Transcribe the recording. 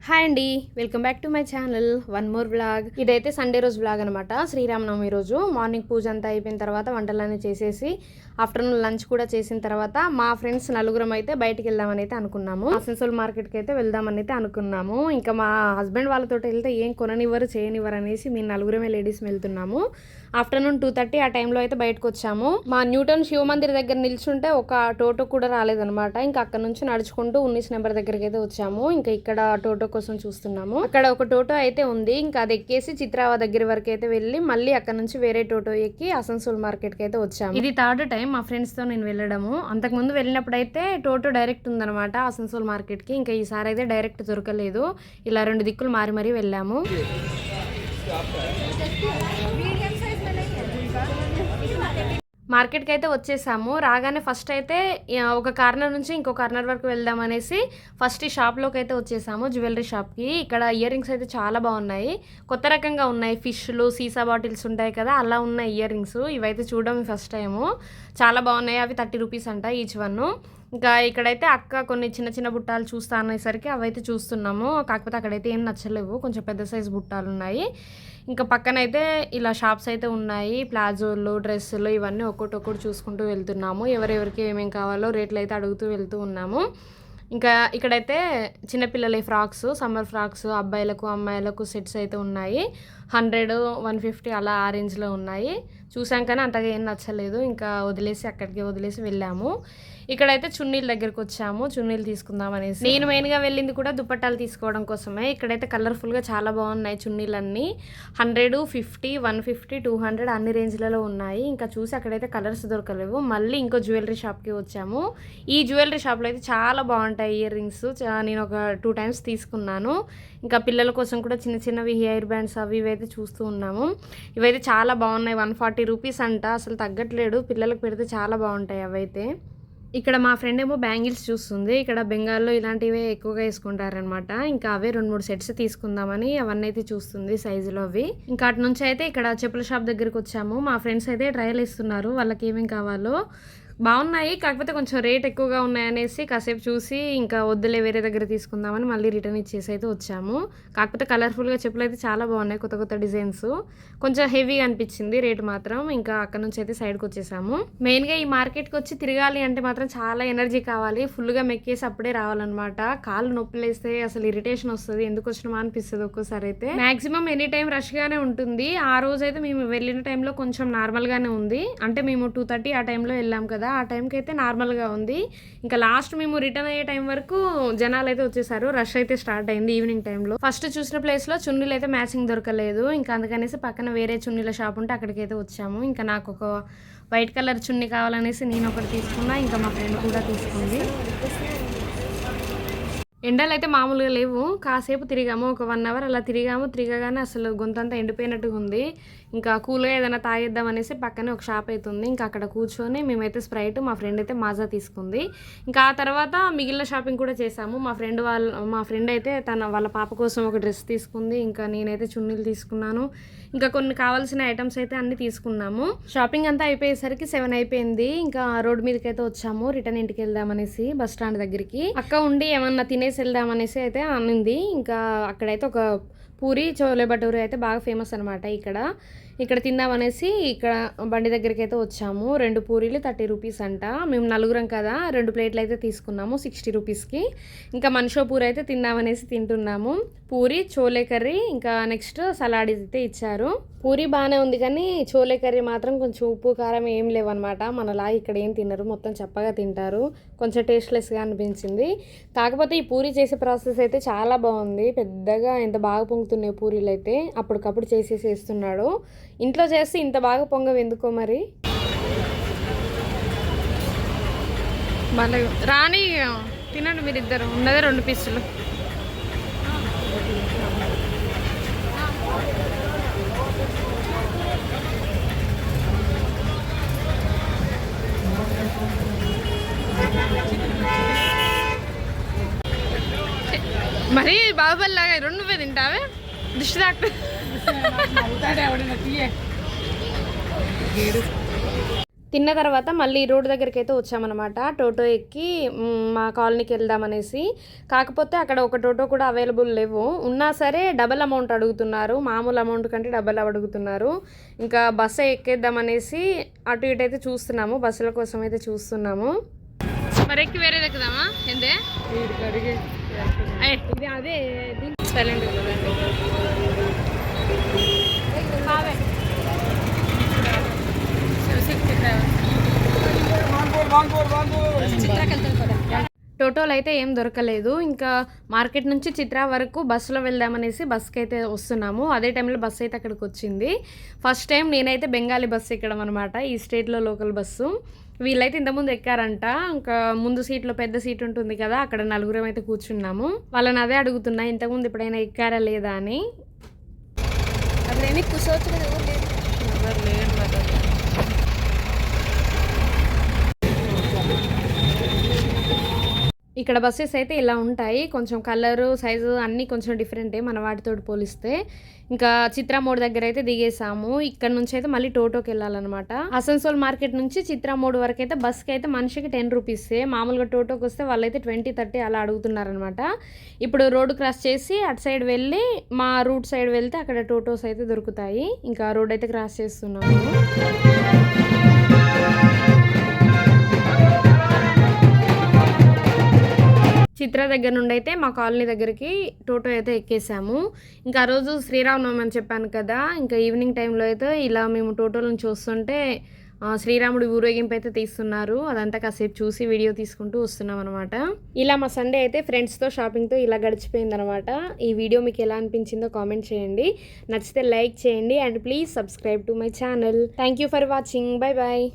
Hi అండి, welcome back to my channel. One more vlog. ఇదైతే Sunday రోజు vlog అనమాట. శ్రీరామనవమి రోజు మార్నింగ్ పూజ అంతా అయిపోయిన తర్వాత వంటలన్నీ చేసేసి ఆఫ్టర్నూన్ లంచ్ కూడా చేసిన తర్వాత మా ఫ్రెండ్స్ నలుగురం అయితే బయటికి వెళ్దామని అయితే అనుకున్నాము. ఆసన్సోల్ మార్కెట్కి అయితే వెళ్దామని అయితే అనుకున్నాము. ఇంకా మా హస్బెండ్ వాళ్ళతో వెళ్తే ఏం కొననివ్వరు చేయనివ్వరు అనేసి మేము నలుగురమే లేడీస్ వెళ్తున్నాము. ఆఫ్టర్నూన్ 2:30 ఆ టైంలో అయితే బయటకు వచ్చాము. మా న్యూటన్ శివ మందిర్ దగ్గర నిల్చుంటే ఒక టోటో కూడా రాలేదనమాట. ఇంకా అక్కడ నుంచి నడుచుకుంటూ 19 నెంబర్ దగ్గరికి అయితే వచ్చాము. ఇంకా ఇక్కడ టోటో కోసం చూస్తున్నాము. అక్కడ ఒక టోటో అయితే ఉంది. ఇంకా అది ఎక్కేసి చిత్రావ దగ్గర వరకు అయితే వెళ్ళి మళ్ళీ అక్కడ నుంచి వేరే టోటో ఎక్కి ఆసన్సోల్ మార్కెట్ కి అయితే వచ్చాము. ఇది థర్డ్ టైం మా ఫ్రెండ్స్ తో నేను వెళ్ళడము. అంతకు ముందు వెళ్ళినప్పుడు అయితే టోటో డైరెక్ట్ ఉందన్నమాట ఆసన్సోల్ మార్కెట్ కి. ఇంకా ఈసారి అయితే డైరెక్ట్ దొరకలేదు. ఇలా 2 దిక్కులు మారి మరీ వెళ్ళాము. మార్కెట్కి అయితే వచ్చేసాము. రాగానే ఫస్ట్ అయితే ఒక కార్నర్ నుంచి ఇంకో కార్నర్ వరకు వెళ్దాం అనేసి ఫస్ట్ ఈ షాప్లోకి అయితే వచ్చేసాము, జ్యువెలరీ షాప్కి. ఇక్కడ ఇయర్ రింగ్స్ అయితే చాలా బాగున్నాయి, కొత్త రకంగా ఉన్నాయి. ఫిష్లు, సీసా బాటిల్స్ ఉంటాయి కదా, అలా ఉన్నాయి ఇయర్ రింగ్స్. ఇవైతే చూడడం ఫస్ట్ టైము, చాలా బాగున్నాయి. అవి 30 రూపీస్ అంట ఈచ్ వన్. ఇంకా ఇక్కడైతే అక్క కొన్ని చిన్న చిన్న బుట్టాలు చూస్తా అనేసరికి అవైతే చూస్తున్నాము. కాకపోతే అక్కడైతే ఏం నచ్చలేవు, కొంచెం పెద్ద సైజు బుట్టాలు ఉన్నాయి. ఇంకా పక్కనైతే ఇలా షాప్స్ అయితే ఉన్నాయి, ప్లాజోలు, డ్రెస్సులు, ఇవన్నీ ఒక్కొక్కటి చూసుకుంటూ వెళ్తున్నాము. ఎవరెవరికి ఏమేమి కావాలో రేట్లు అయితే అడుగుతూ వెళ్తూ ఉన్నాము. ఇంకా ఇక్కడైతే చిన్నపిల్లల ఫ్రాక్స్, సమ్మర్ ఫ్రాక్స్, అబ్బాయిలకు అమ్మాయిలకు సెట్స్ అయితే ఉన్నాయి. 100, 150 అలా ఆ రేంజ్లో ఉన్నాయి. చూసాం కానీ అంతగా ఏం నచ్చలేదు, ఇంకా అక్కడికి వదిలేసి వెళ్ళాము. ఇక్కడైతే చున్నీల దగ్గరికి వచ్చాము, చున్నీలు తీసుకుందాం అనేసి. నేను మెయిన్గా వెళ్ళింది కూడా దుపట్టాలు తీసుకోవడం కోసమే. ఇక్కడైతే కలర్ఫుల్గా చాలా బాగున్నాయి చున్నీలన్నీ. 100, 50, 150, 200 అన్ని రేంజ్లలో ఉన్నాయి. ఇంకా చూసి అక్కడైతే కలర్స్ దొరకలేవు. మళ్ళీ ఇంకో జ్యువెలరీ షాప్కి వచ్చాము. ఈ జ్యువెలరీ షాప్లో అయితే చాలా బాగుంటాయి ఇయర్ రింగ్స్. నేను ఒక 2 టైమ్స్ తీసుకున్నాను. ఇంకా పిల్లల కోసం కూడా చిన్న చిన్నవి హెయిర్ బ్యాండ్స్ అవి ఇవైతే చూస్తూ ఉన్నాము. ఇవైతే చాలా బాగున్నాయి. 140 రూపీస్ అంట, అసలు తగ్గట్లేదు. పిల్లలకు పెడితే చాలా బాగుంటాయి అవైతే. ఇక్కడ మా ఫ్రెండ్ ఏమో బ్యాంగిల్స్ చూస్తుంది. ఇక్కడ బెంగాల్లో ఇలాంటివే ఎక్కువగా వేసుకుంటారనమాట. ఇంకా అవే 2-3 సెట్స్ తీసుకుందామని అవన్నీ అయితే చూస్తుంది సైజులో అవి. ఇంకా అటు నుంచి అయితే ఇక్కడ చెప్పుల షాప్ దగ్గరికి వచ్చాము. మా ఫ్రెండ్స్ అయితే ట్రయల్ ఇస్తున్నారు, వాళ్ళకి ఏమేమి కావాలో. బాగున్నాయి, కాకపోతే కొంచెం రేట్ ఎక్కువగా ఉన్నాయనేసి కాసేపు చూసి ఇంకా వద్దులే వేరే దగ్గర తీసుకుందామని మళ్ళీ రిటర్న్ ఇచ్చేసి అయితే వచ్చాము. కాకపోతే కలర్ఫుల్గా చెప్పులు అయితే చాలా బాగున్నాయి, కొత్త కొత్త డిజైన్స్. కొంచెం హెవీగా అనిపించింది రేట్ మాత్రం. ఇంకా అక్కడ నుంచి అయితే సైడ్కి వచ్చేసాము. మెయిన్గా ఈ మార్కెట్కి వచ్చి తిరగాలి అంటే మాత్రం చాలా ఎనర్జీ కావాలి, ఫుల్గా మెక్కేసి అప్పుడే రావాలన్నమాట. కాళ్ళు నొప్పులు వేస్తే అసలు ఇరిటేషన్ వస్తుంది, ఎందుకు వచ్చినామా అనిపిస్తుంది ఒక్కోసారి అయితే. మాక్సిమం ఎనీ టైం రష్గానే ఉంటుంది. ఆ రోజు అయితే మేము వెళ్ళిన టైంలో కొంచెం నార్మల్గానే ఉంది. అంటే మేము 2:30 ఆ టైంలో వెళ్ళాం కదా, ఆ టైంకి అయితే నార్మల్గా ఉంది. ఇంకా లాస్ట్ మేము రిటర్న్ అయ్యే టైం వరకు జనాలు అయితే వచ్చేసారు, రష్ అయితే స్టార్ట్ అయింది ఈవినింగ్ టైంలో. ఫస్ట్ చూసిన ప్లేస్లో చున్నీలు అయితే మ్యాచింగ్ దొరకలేదు. ఇంకా అందుకనేసి పక్కన వేరే చున్నీల షాప్ ఉంటే అక్కడికి అయితే వచ్చాము. ఇంకా నాకు ఒక వైట్ కలర్ చున్నీ కావాలనేసి నేను ఒకటి తీసుకున్నా, ఇంకా మా ఫ్రెండ్ కూడా తీసుకుంది. ఎండలు అయితే మామూలుగా లేవు. కాసేపు తిరిగాము, ఒక 1 అవర్ అలా తిరగగానే అసలు గొంతంతా ఎండిపోయినట్టుగా ఉంది. ఇంకా కూల్గా ఏదైనా తాగేద్దాం అనేసి పక్కనే ఒక షాప్ అయితే ఉంది. ఇంకా అక్కడ కూర్చొని మేమైతే స్ప్రైట్, మా ఫ్రెండ్ అయితే మాజా తీసుకుంది. ఇంకా ఆ తర్వాత మిగిలిన షాపింగ్ కూడా చేసాము. మా ఫ్రెండ్ అయితే వాళ్ళ పాప కోసం ఒక డ్రెస్ తీసుకుంది. ఇంకా నేనైతే చున్నీలు తీసుకున్నాను. ఇంకా కొన్ని కావాల్సిన ఐటమ్స్ అయితే అన్ని తీసుకున్నాము. షాపింగ్ అంతా అయిపోయేసరికి 7 అయిపోయింది. ఇంకా రోడ్ మీదకి అయితే వచ్చాము, రిటర్న్ ఇంటికి వెళ్దామనేసి బస్ స్టాండ్ దగ్గరికి. అక్క ఉండి ఏమన్నా తినేసి వెళ్దామనేసి అయితే అనింది. ఇంకా అక్కడైతే ఒక పూరి చోలే భటూరి అయితే బాగా ఫేమస్ అనమాట. ఇక్కడ తిందామనేసి ఇక్కడ బండి దగ్గరికి అయితే వచ్చాము. 2 పూరీలు 30 రూపీస్ అంట. మేము నలుగురం కదా, 2 ప్లేట్లు అయితే తీసుకున్నాము 60 రూపీస్కి. ఇంకా మనిషో పూరి అయితే తిందామనేసి తింటున్నాము. పూరి, చోలే కర్రీ, ఇంకా నెక్స్ట్ సలాడ్ అయితే ఇచ్చారు. పూరి బాగానే ఉంది కానీ చోలే కర్రీ మాత్రం కొంచెం ఉప్పు కారం ఏం లేవన్నమాట. మనలా ఇక్కడ ఏం తినరు, మొత్తం చప్పగా తింటారు, కొంచెం టేస్ట్లెస్గా అనిపించింది. కాకపోతే ఈ పూరి చేసే ప్రాసెస్ అయితే చాలా బాగుంది. పెద్దగా ఎంత బాగా పొంగుతున్నాయి పూరీలు అయితే, అప్పటికప్పుడు చేసేసేస్తున్నాడు. ఇంట్లో చేస్తే ఇంత బాగా పొంగవు ఎందుకో మరి. రాని తినండి మీరిద్దరు, ఉన్నదే 2 పీసులు. మరి బాహుబలిలాగా 2 నువ్వే తింటావే, దిష్టి డాక్టర్. తిన్న తర్వాత మళ్ళీ రోడ్డు దగ్గరికి అయితే వచ్చామన్నమాట. టోటో ఎక్కి మా కాలనీకి వెళ్దామనేసి. కాకపోతే అక్కడ ఒక టోటో కూడా అవైలబుల్ లేవు. ఉన్నా సరే డబల్ అమౌంట్ అడుగుతున్నారు. మామూలు అమౌంట్ కంటే డబల్ అడుగుతున్నారు. ఇంకా బస్సు ఎక్కేద్దామనేసి అటు ఇటు అయితే చూస్తున్నాము. బస్సుల కోసం అయితే చూస్తున్నాము. మరి ఎక్కి వేరే దగ్గదామా ఏందే ఇది అదే సైలెంట్ టోటోలు అయితే ఏం దొరకలేదు. ఇంకా మార్కెట్ నుంచి చిత్రా వరకు బస్సులో వెళ్దామనేసి బస్కి అయితే వస్తున్నాము. అదే టైంలో బస్సు అయితే అక్కడికి వచ్చింది. ఫస్ట్ టైం నేనైతే బెంగాలీ బస్సు ఎక్కడం అనమాట. ఈ స్టేట్లో లోకల్ బస్సు. వీళ్ళైతే ఇంతకుముందు ఎక్కారంట. ఇంకా ముందు సీట్లో పెద్ద సీట్ ఉంటుంది కదా, అక్కడ నలుగురం అయితే కూర్చున్నాము. వాళ్ళని అదే అడుగుతున్నా, ఇంతకుముందు ఎప్పుడైనా ఎక్కారా లేదా అని. అదేమి కూర్చోవచ్చు కదా, ఎవరు లేరు. ఇక్కడ బస్సెస్ అయితే ఇలా ఉంటాయి. కొంచెం కలరు సైజు అన్నీ కొంచెం డిఫరెంటే మన వాటితో పోలిస్తే. ఇంకా చిత్రా మోడ్ దగ్గర అయితే దిగేసాము. ఇక్కడ నుంచి అయితే మళ్ళీ టోటోకి వెళ్ళాలన్నమాట. అసన్సోల్ మార్కెట్ నుంచి చిత్రా మోడ్ వరకు అయితే బస్కి అయితే మనిషికి 10 రూపీసే. మామూలుగా టోటోకి వస్తే వాళ్ళైతే 20-30 అలా అడుగుతున్నారనమాట. ఇప్పుడు రోడ్డు క్రాస్ చేసి అటు సైడ్ వెళ్ళి మా రూట్ సైడ్ వెళ్తే అక్కడ టోటోస్ అయితే దొరుకుతాయి. ఇంకా రోడ్ అయితే క్రాస్ చేస్తున్నాము. చిత్ర దగ్గర నుండి అయితే మా కాలనీ దగ్గరికి టోటో అయితే ఎక్కేసాము. ఇంకా ఆ రోజు శ్రీరామనవమి అని చెప్పాను కదా, ఇంకా ఈవినింగ్ టైంలో అయితే ఇలా మేము టోటోల నుంచి వస్తుంటే శ్రీరాముడి ఊరేగింపు అయితే తీస్తున్నారు. అదంతా కాసేపు చూసి వీడియో తీసుకుంటూ వస్తున్నాం అనమాట. ఇలా మా సండే అయితే ఫ్రెండ్స్తో షాపింగ్తో ఇలా గడిచిపోయిందనమాట. ఈ వీడియో మీకు ఎలా అనిపించిందో కామెంట్ చేయండి. నచ్చితే లైక్ చేయండి and please subscribe to my channel. Thank you for watching. Bye bye.